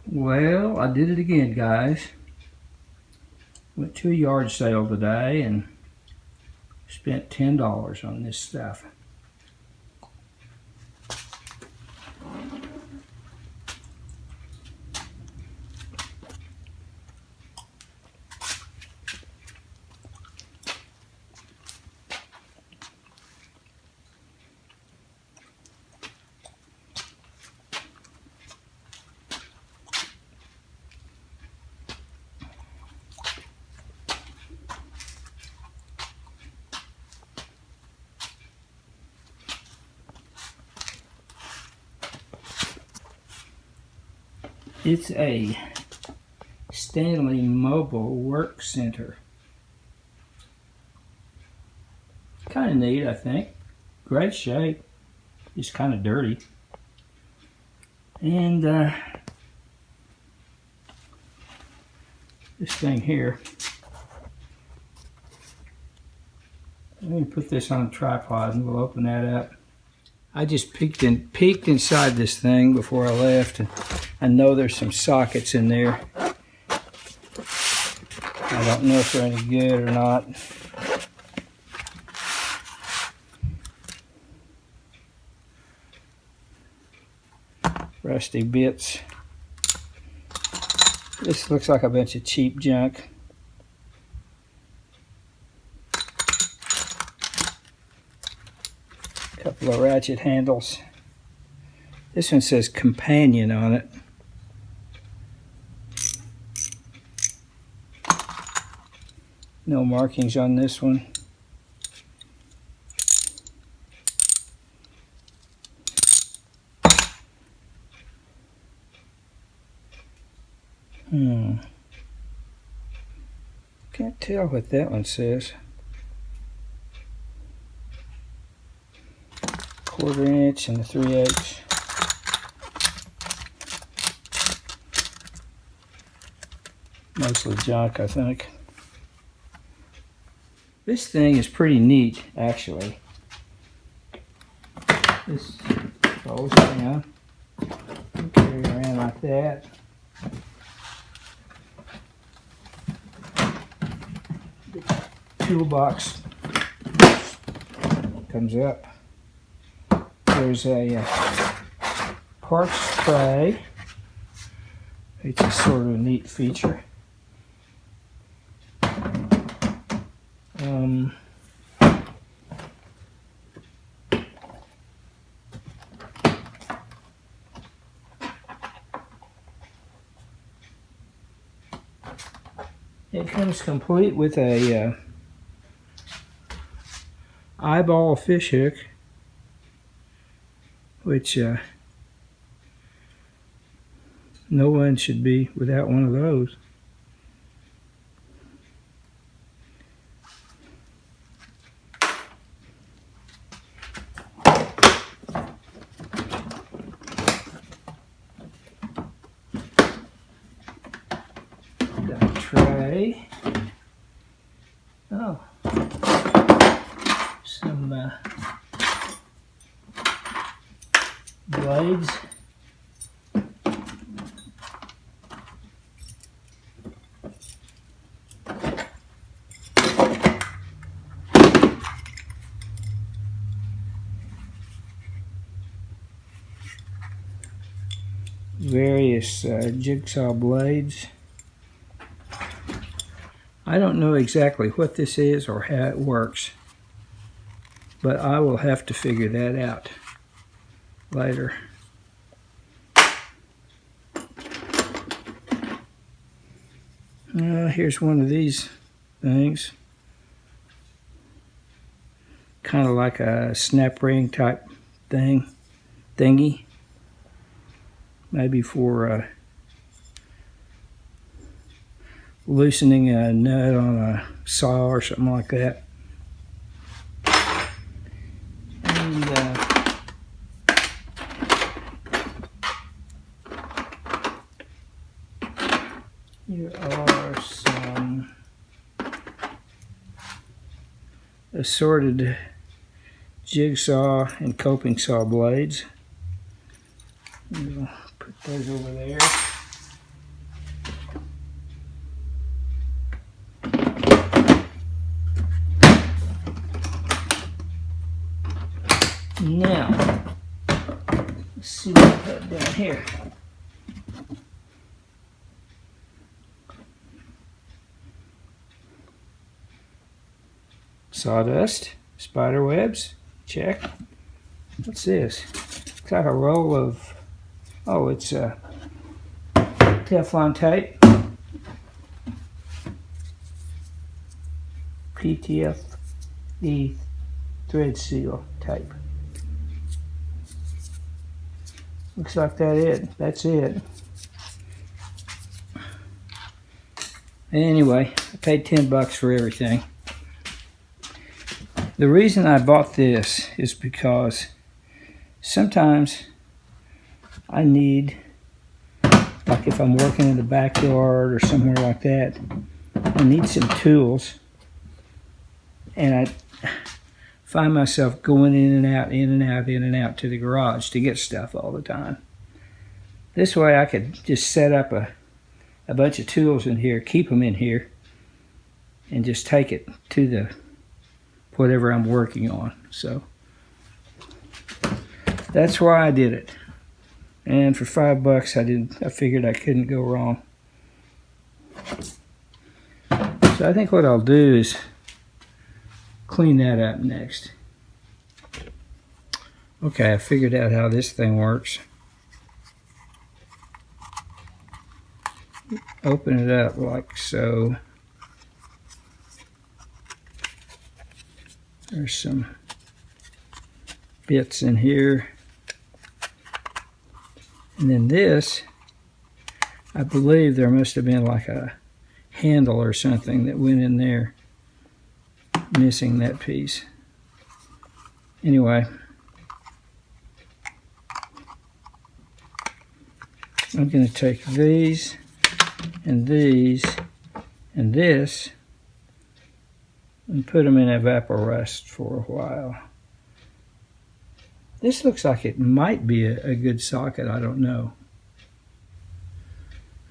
Well, I did it again, guys. Went to a yard sale today and spent $10 on this stuff. It's a Stanley Mobile Work Center. Kind of neat, I think. Great shape. Just kind of dirty. And this thing here. Let me put this on a tripod and we'll open that up. I just peeked inside this thing before I left, and I know there's some sockets in there. I don't know if they're any good or not. Rusty bits. This looks like a bunch of cheap junk. Couple of ratchet handles. This one says Companion on it. No markings on this one. Can't tell what that one says. 1/4 inch and a 3/8. Mostly junk, I think. This thing is pretty neat, actually. This folds down. You carry it around like that. The toolbox comes up. There's a parts tray. It's a sort of a neat feature. It comes complete with a eyeball fish hook, which no one should be without one of those. Got a tray. Oh, some blades. Various jigsaw blades. I don't know exactly what this is or how it works, but I will have to figure that out later. Here's one of these things. Kind of like a snap ring type thingy. Maybe for loosening a nut on a saw or something like that. And here are some assorted jigsaw and coping saw blades. We'll put those over there. Now, let's see what I have down here. Sawdust, spider webs, check. What's this? Looks like a roll of, oh, it's Teflon tape. PTFE thread seal tape. Looks like that's it. Anyway, I paid $10 for everything. The reason I bought this is because sometimes I need, like if I'm working in the backyard or somewhere like that, I need some tools, and I find myself going in and out, in and out, in and out to the garage to get stuff all the time. This way I could just set up a bunch of tools in here, keep them in here, and just take it to the whatever I'm working on. So that's why I did it. And for $5 I figured I couldn't go wrong. So I think what I'll do is clean that up next. Okay, I figured out how this thing works. Open it up like so. There's some bits in here. And then this, I believe there must have been like a handle or something that went in there, missing that piece. Anyway, I'm going to take these and this and put them in Evaporust for a while. This looks like it might be a good socket, I don't know.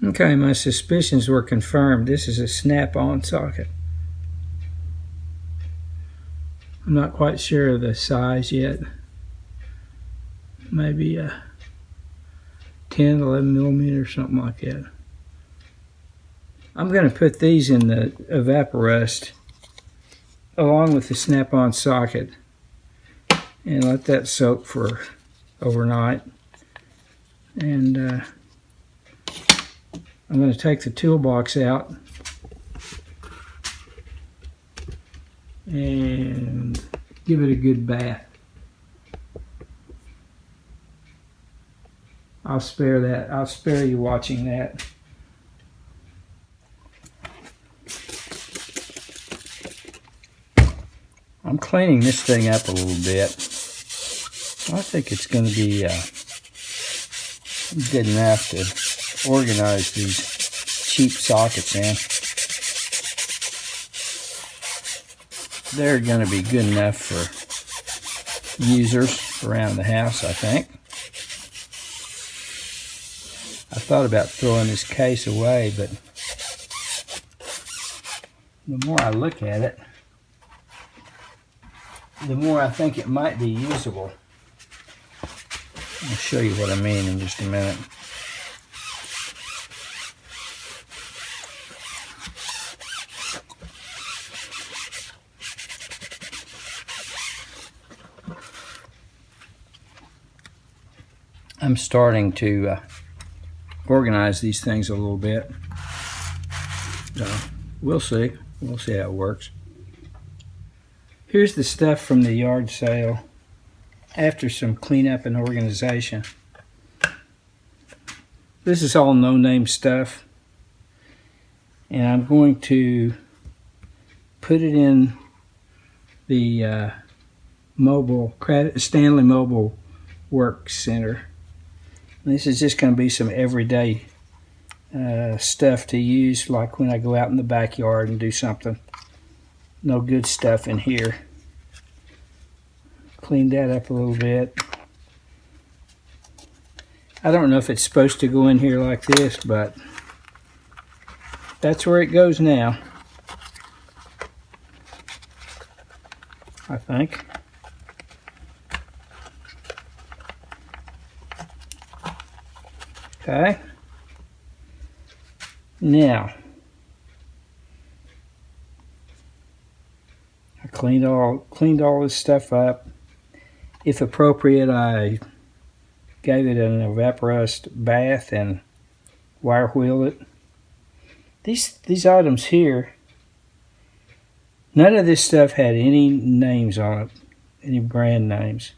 Okay, my suspicions were confirmed. This is a snap-on socket. I'm not quite sure of the size yet. Maybe a 10, 11 millimeter, or something like that. I'm going to put these in the Evaporust along with the snap-on socket and let that soak for overnight. And I'm going to take the toolbox out and give it a good bath. I'll spare that. I'll spare you watching that. I'm cleaning this thing up a little bit. I think it's going to be good enough to organize these cheap sockets in. They're going to be good enough for users around the house, I think. I thought about throwing this case away, but the more I look at it, the more I think it might be usable. I'll show you what I mean in just a minute. I'm starting to organize these things a little bit. We'll see. We'll see how it works. Here's the stuff from the yard sale after some cleanup and organization. This is all no-name stuff, and I'm going to put it in the Stanley Mobile Work Center. This is just going to be some everyday stuff to use, like when I go out in the backyard and do something. No good stuff in here. Clean that up a little bit. I don't know if it's supposed to go in here like this, but that's where it goes now, I think. Okay. Now, I cleaned all this stuff up. If appropriate, I gave it an evaporust bath and wire wheeled it. These items here, none of this stuff had any names on it, any brand names.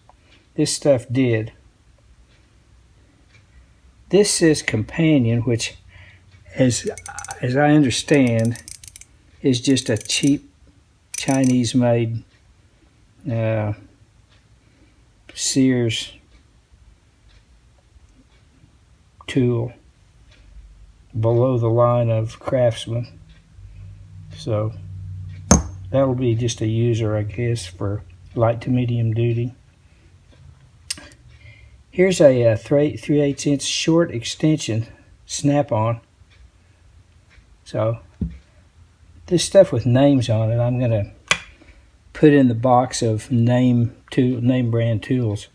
This stuff did. This says Companion, which, as I understand, is just a cheap Chinese-made Sears tool below the line of Craftsman. So that'll be just a user, I guess, for light to medium duty. Here's a 3/8 inch short extension snap-on. So this stuff with names on it, I'm gonna put in the box of name brand tools.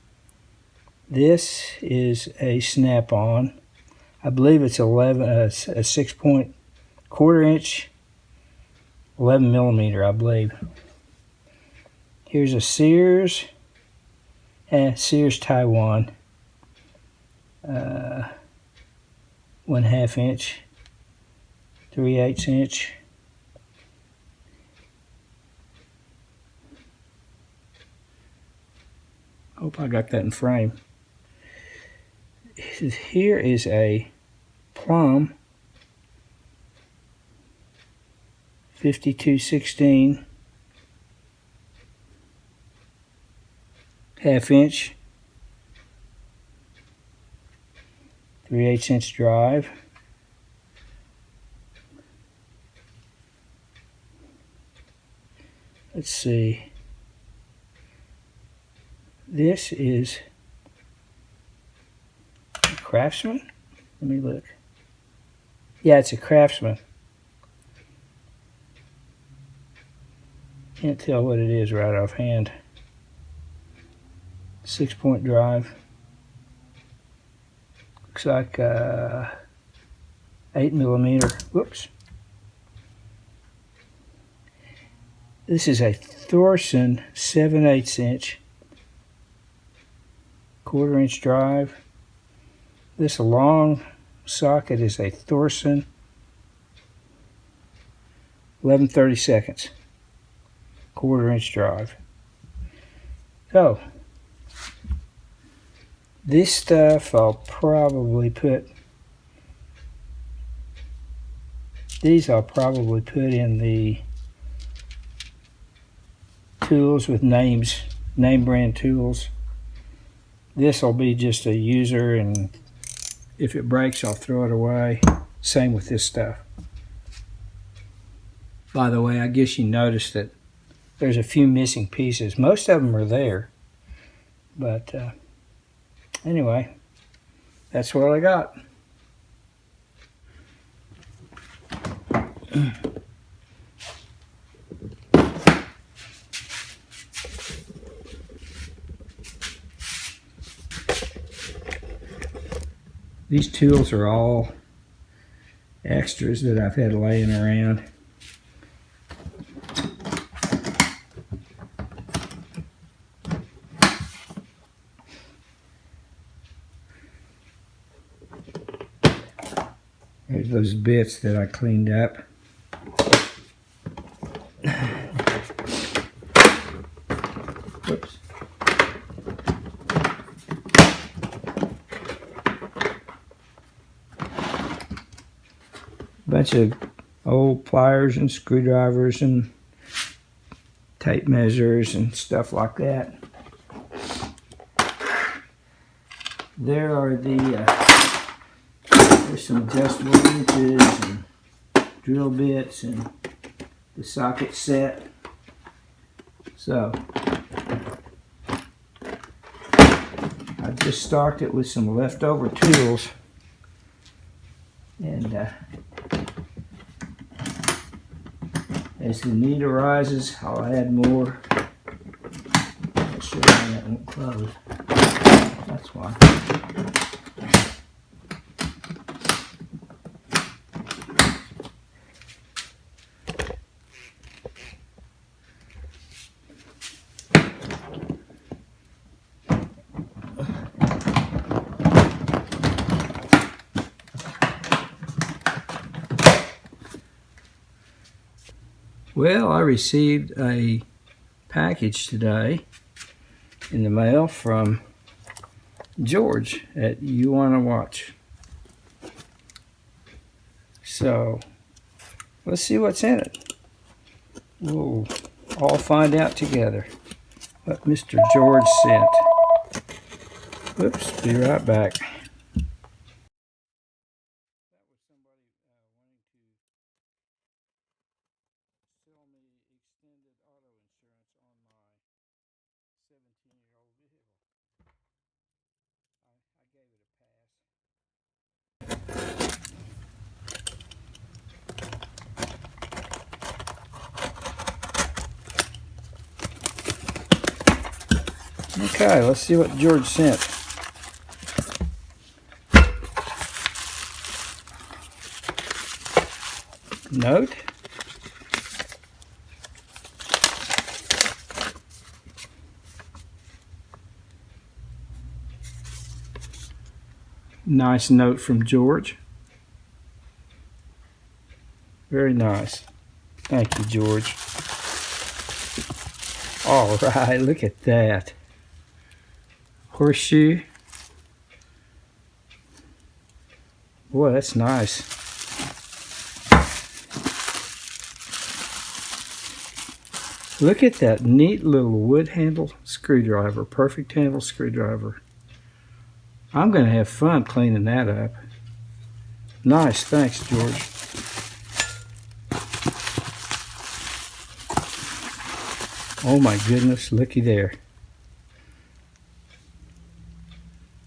This is a snap-on. I believe it's a 6-point quarter-inch, 11 millimeter, I believe. Here's a Sears Taiwan, 1/2 inch, 3/8 inch. Hope I got that in frame. Here is a Plum 5216 1/2 inch, 3/8 inch drive. Let's see. This is a Craftsman. Let me look. Yeah, it's a Craftsman. Can't tell what it is right offhand. 6-point drive. Looks like 8 millimeter. Whoops. This is a Thorson 7/8 inch, 1/4 inch drive. This long socket is a Thorson 11/32, 1/4 inch drive. So this stuff I'll probably put in the tools with names, name brand tools. This will be just a user, and if it breaks, I'll throw it away. Same with this stuff. By the way, I guess you noticed that there's a few missing pieces. Most of them are there, but anyway, that's what I got. These tools are all extras that I've had laying around. There's those bits that I cleaned up. Whoops. Bunch of old pliers and screwdrivers and tape measures and stuff like that. There are there's some adjustable wrenches and drill bits and the socket set. So I just stocked it with some leftover tools, and as the need arises, I'll add more. Make sure that won't close. That's why. Well, I received a package today in the mail from George at You Wanna Watch. So let's see what's in it. We'll all find out together what Mr. George sent. Oops, be right back. Okay, let's see what George sent. Note. Nice note from George. Very nice. Thank you, George. All right, look at that. Horseshoe. Boy, that's nice. Look at that neat little wood handle screwdriver, perfect handle screwdriver. I'm going to have fun cleaning that up. Nice, thanks, George. Oh my goodness, looky there.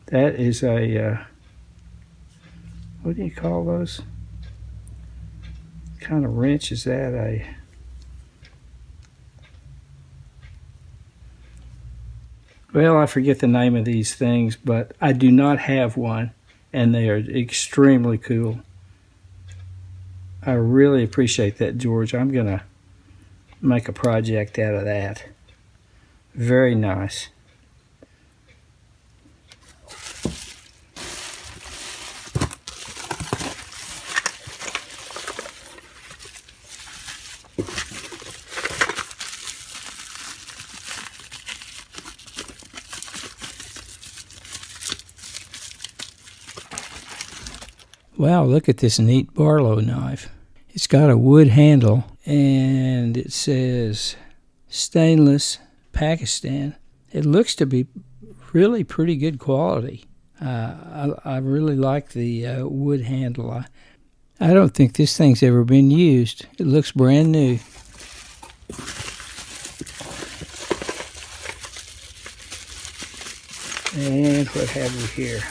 That is a, what do you call those? What kind of wrench is that? Well, I forget the name of these things, but I do not have one, and they are extremely cool. I really appreciate that, George. I'm going to make a project out of that. Very nice. Wow, look at this neat Barlow knife. It's got a wood handle, and it says stainless Pakistan. It looks to be really pretty good quality. I really like the wood handle. I don't think this thing's ever been used. It looks brand new. And what have we here?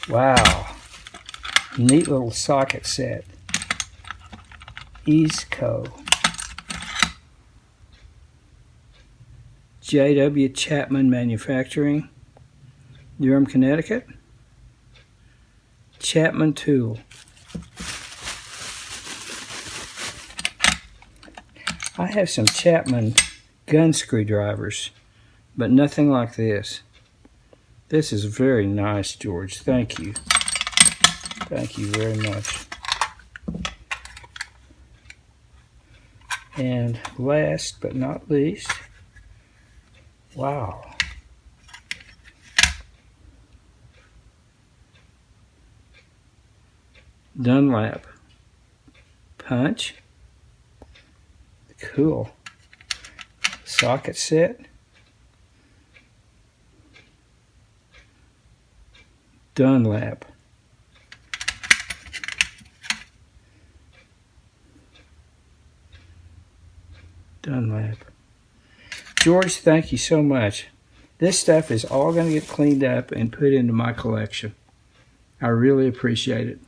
Wow, neat little socket set. Eastco. J.W. Chapman Manufacturing, Durham, Connecticut. Chapman tool. I have some Chapman gun screwdrivers, but nothing like this. This is very nice, George. Thank you. Thank you very much. And last but not least, wow. Dunlap punch. Cool. Socket set. Dunlap. Dunlap. George, thank you so much. This stuff is all going to get cleaned up and put into my collection. I really appreciate it.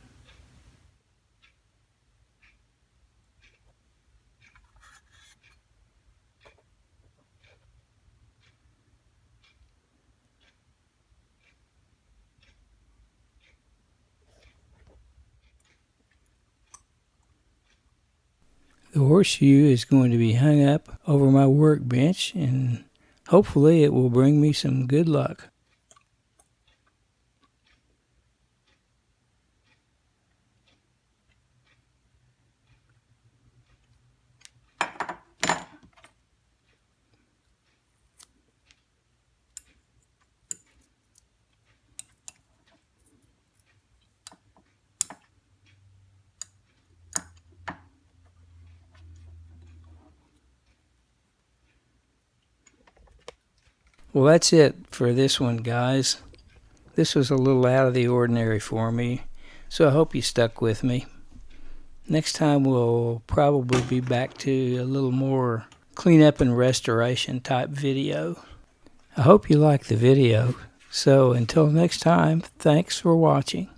The horseshoe is going to be hung up over my workbench, and hopefully it will bring me some good luck. Well, that's it for this one, guys. This was a little out of the ordinary for me, so I hope you stuck with me. Next time we'll probably be back to a little more cleanup and restoration type video. I hope you liked the video. So until next time, thanks for watching.